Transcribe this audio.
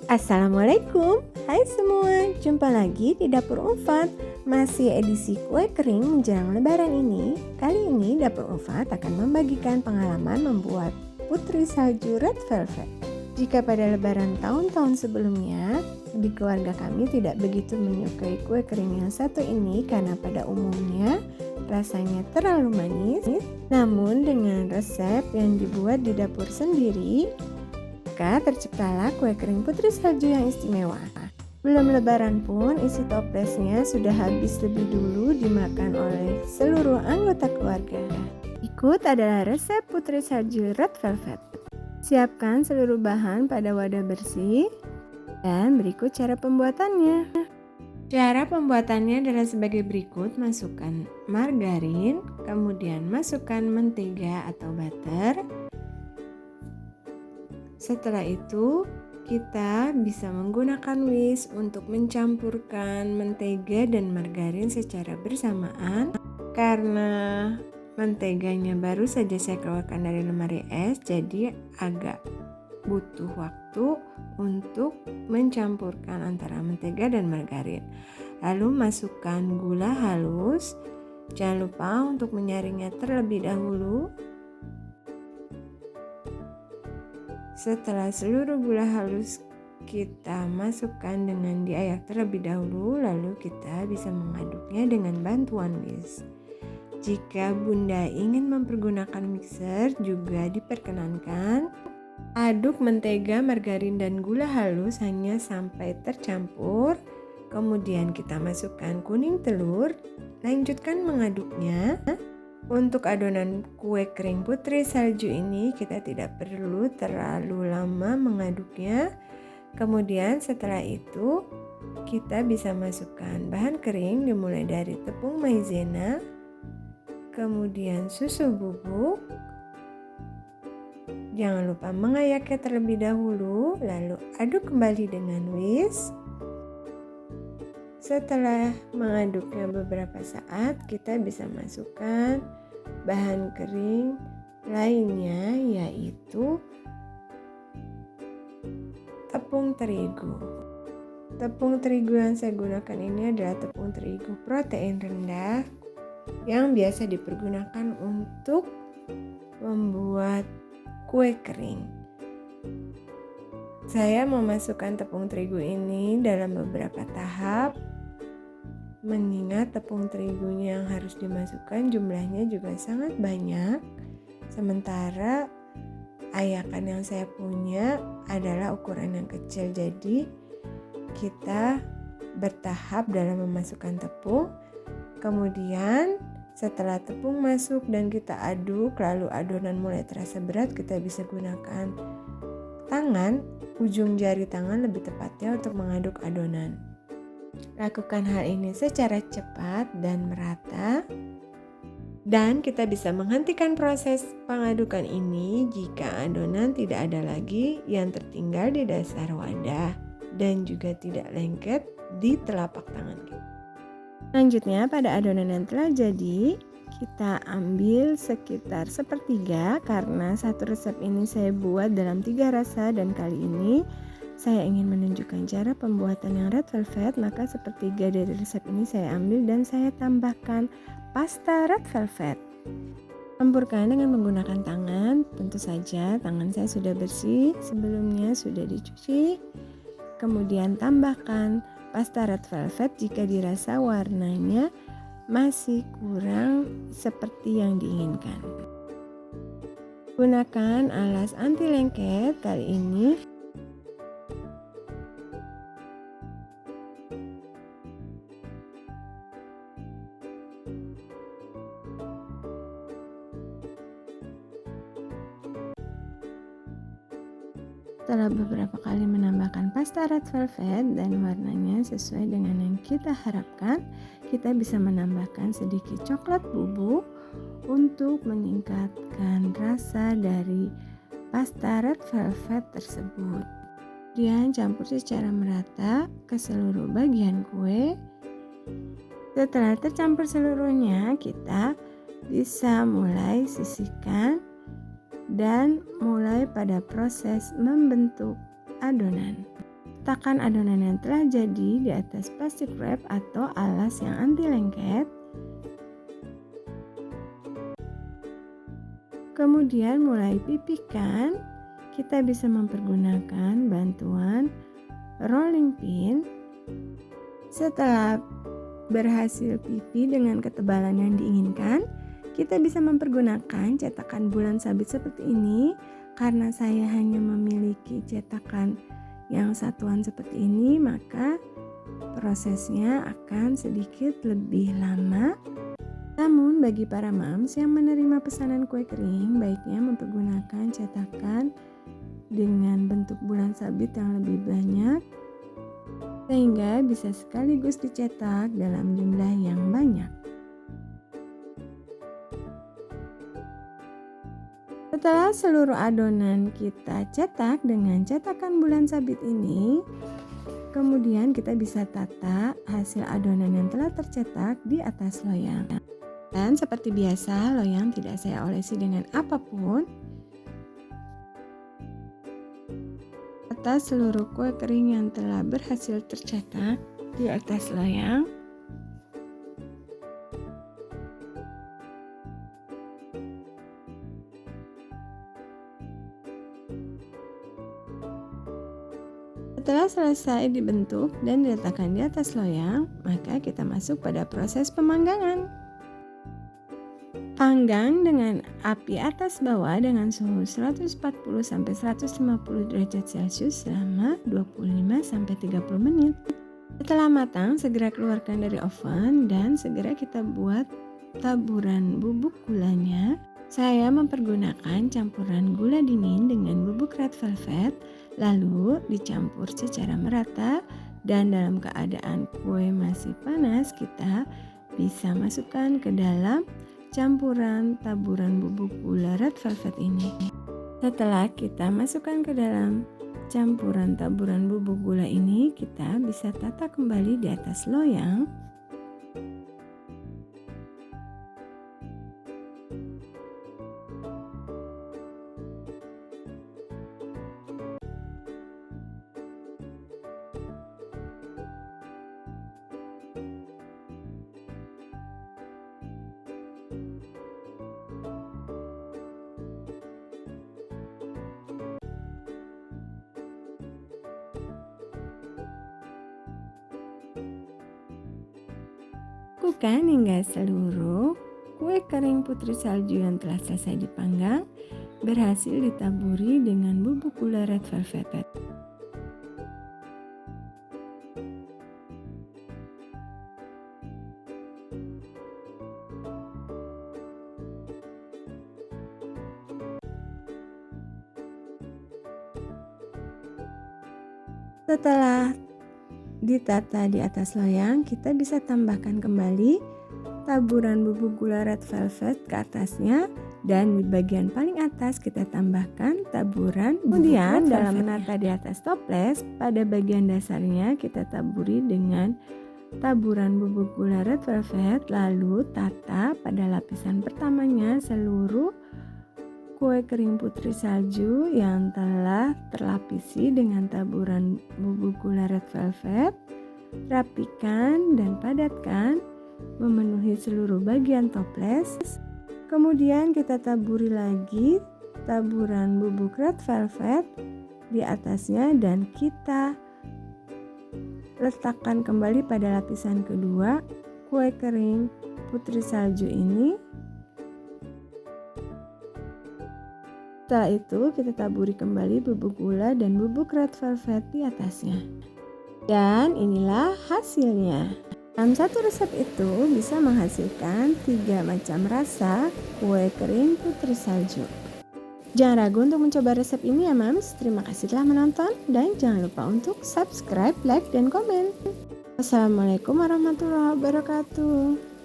Assalamualaikum, hai semua, jumpa lagi di Dapur Ulfat. Masih edisi kue kering menjelang lebaran ini. Kali ini Dapur Ulfat akan membagikan pengalaman membuat putri salju red velvet. Jika pada lebaran tahun-tahun sebelumnya, di keluarga kami tidak begitu menyukai kue kering yang satu ini karena pada umumnya rasanya terlalu manis. Namun dengan resep yang dibuat di dapur sendiri, maka terciptalah kue kering putri salju yang istimewa. Belum lebaran pun isi toplesnya sudah habis lebih dulu dimakan oleh seluruh anggota keluarga. Berikut adalah resep putri salju red velvet. Siapkan seluruh bahan pada wadah bersih dan berikut cara pembuatannya. Cara pembuatannya adalah sebagai berikut: masukkan margarin, kemudian masukkan mentega atau butter. Setelah itu, kita bisa menggunakan whisk untuk mencampurkan mentega dan margarin secara bersamaan. Karena menteganya baru saja saya keluarkan dari lemari es, jadi agak butuh waktu untuk mencampurkan antara mentega dan margarin. Lalu masukkan gula halus. Jangan lupa untuk menyaringnya terlebih dahulu. Setelah seluruh gula halus kita masukkan dengan diayak terlebih dahulu, lalu kita bisa mengaduknya dengan bantuan whisk. Jika Bunda ingin mempergunakan mixer juga diperkenankan. Aduk mentega, margarin, dan gula halus hanya sampai tercampur. Kemudian kita masukkan kuning telur, lanjutkan mengaduknya. Untuk adonan kue kering putri salju ini kita tidak perlu terlalu lama mengaduknya. Kemudian setelah itu kita bisa masukkan bahan kering dimulai dari tepung maizena, kemudian susu bubuk. Jangan lupa mengayaknya terlebih dahulu, lalu aduk kembali dengan whisk. Setelah mengaduknya beberapa saat, kita bisa masukkan bahan kering lainnya, yaitu tepung terigu. Tepung terigu yang saya gunakan ini adalah tepung terigu protein rendah yang biasa dipergunakan untuk membuat kue kering. Saya memasukkan tepung terigu ini dalam beberapa tahap, mengingat tepung terigunya yang harus dimasukkan jumlahnya juga sangat banyak. Sementara ayakan yang saya punya adalah ukuran yang kecil, jadi kita bertahap dalam memasukkan tepung. Kemudian setelah tepung masuk dan kita aduk, lalu adonan mulai terasa berat, kita bisa gunakan tangan, ujung jari tangan lebih tepatnya, untuk mengaduk adonan. Lakukan hal ini secara cepat dan merata, dan kita bisa menghentikan proses pengadukan ini jika adonan tidak ada lagi yang tertinggal di dasar wadah dan juga tidak lengket di telapak tangan kita. Selanjutnya, pada adonan yang telah jadi, kita ambil sekitar sepertiga, karena satu resep ini saya buat dalam 3 rasa dan kali ini saya ingin menunjukkan cara pembuatan yang red velvet, maka sepertiga dari resep ini saya ambil dan saya tambahkan pasta red velvet. Campurkan dengan menggunakan tangan, tentu saja tangan saya sudah bersih, sebelumnya sudah dicuci. Kemudian tambahkan pasta red velvet jika dirasa warnanya masih kurang seperti yang diinginkan. Gunakan alas anti lengket kali ini. Setelah beberapa kali menambahkan pasta red velvet dan warnanya sesuai dengan yang kita harapkan, kita bisa menambahkan sedikit coklat bubuk untuk meningkatkan rasa dari pasta red velvet tersebut. Kemudian campur secara merata ke seluruh bagian kue. Setelah tercampur seluruhnya, kita bisa mulai sisihkan dan mulai pada proses membentuk adonan. Letakkan adonan yang telah jadi di atas plastik wrap atau alas yang anti lengket. Kemudian mulai pipihkan. Kita bisa mempergunakan bantuan rolling pin. Setelah berhasil pipih dengan ketebalan yang diinginkan, kita bisa mempergunakan cetakan bulan sabit seperti ini. Karena saya hanya memiliki cetakan yang satuan seperti ini, maka prosesnya akan sedikit lebih lama. Namun bagi para moms yang menerima pesanan kue kering, baiknya mempergunakan cetakan dengan bentuk bulan sabit yang lebih banyak, sehingga bisa sekaligus dicetak dalam jumlah yang banyak. Setelah seluruh adonan kita cetak dengan cetakan bulan sabit ini, kemudian kita bisa tata hasil adonan yang telah tercetak di atas loyang. Dan seperti biasa, loyang tidak saya olesi dengan apapun. Atas seluruh kue kering yang telah berhasil tercetak di atas loyang. Setelah selesai dibentuk dan diletakkan di atas loyang, maka kita masuk pada proses pemanggangan. Panggang dengan api atas bawah dengan suhu 140-150 derajat Celcius selama 25-30 menit. Setelah matang, segera keluarkan dari oven dan segera kita buat taburan bubuk gulanya. Saya mempergunakan campuran gula dingin dengan bubuk red velvet, lalu dicampur secara merata, dan dalam keadaan kue masih panas, kita bisa masukkan ke dalam campuran taburan bubuk gula red velvet ini. Setelah kita masukkan ke dalam campuran taburan bubuk gula ini, kita bisa tata kembali di atas loyang. Lakukan hingga seluruh kue kering putri salju yang telah selesai dipanggang berhasil ditaburi dengan bubuk gula red velvet. Setelah ditata di atas loyang, kita bisa tambahkan kembali taburan bubuk gula red velvet ke atasnya, dan di bagian paling atas kita tambahkan taburan. Kemudian dalam menata di atas toples, pada bagian dasarnya kita taburi dengan taburan bubuk gula red velvet, lalu tata pada lapisan pertamanya seluruh kue kering putri salju yang telah terlapisi dengan taburan bubuk gula red velvet. Rapikan dan padatkan memenuhi seluruh bagian toples. Kemudian kita taburi lagi taburan bubuk red velvet di atasnya dan kita letakkan kembali pada lapisan kedua kue kering putri salju ini. Setelah itu kita taburi kembali bubuk gula dan bubuk red velvet di atasnya. Dan inilah hasilnya. Dalam satu resep itu bisa menghasilkan 3 macam rasa kue kering putri salju. Jangan ragu untuk mencoba resep ini ya Mams. Terima kasih telah menonton dan jangan lupa untuk subscribe, like, dan komen. Wassalamualaikum warahmatullahi wabarakatuh.